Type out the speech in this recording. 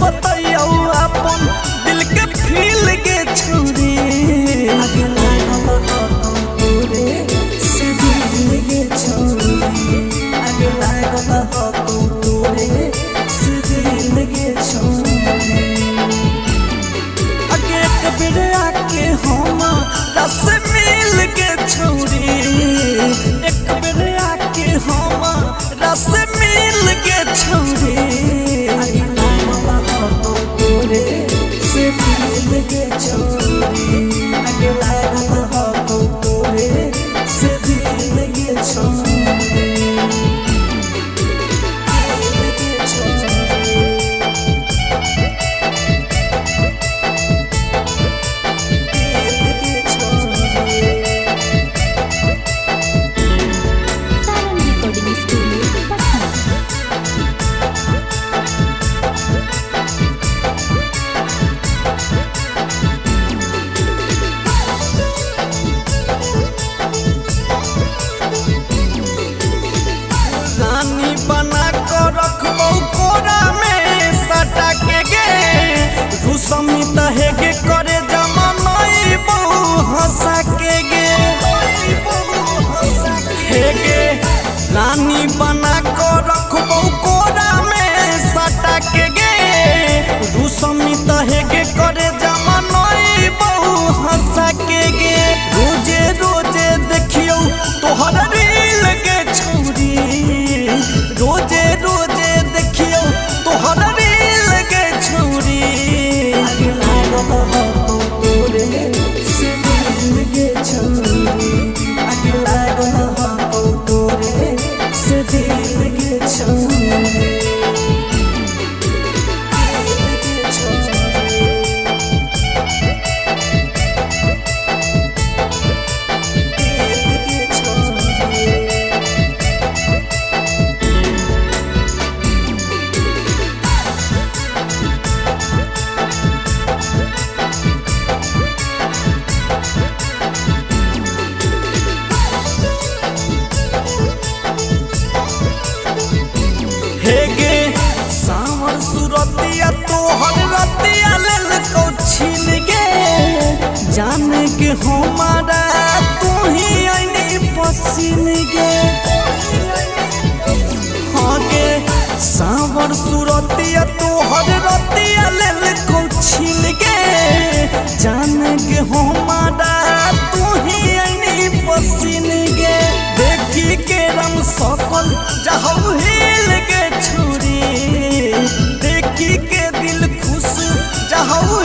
बताइयो अपन दिल के फील के छोरी आगे लागल तोरे से दिल के छोरी आगे लागल तोरे से दिल के छोरी आगे कबीर आके हम रस मिल के छोरी एक बेर आके हम रस मिल के छोरी आगे लागल तोरे से दिल के छोरी आगे लागल तोरे से दिल के छोरी रानी बना कर रखबो कोरा में सटा के गे रुसमी तहे के करे जमा नई बहु हंसा के गे रानी बना कर रखबो कोरा में सटा के गे रुसमी तहे के करे जमा नई बहु हंसा के गे रोजे रोजे देखियो तोहर रील के छोरी रोजे रोजे देखियो तोहर रील के छोरी आगे लागल तोरे से दिल के छोरी आगे लागल तोरे से दिल के छोरी हेगे सावर सुरतिया तोहर रतिया लेल को छीन गे जान के हमारा तू ही आईनी पसीन गे हाँ गे सावर सुरतिया तोहर रतिया लेल को छीन गे जान के हमारा तू ही आईनी पसीन गे देखी के रंग सकल जहु हिल के छोरी देखी के दिल खुश जहु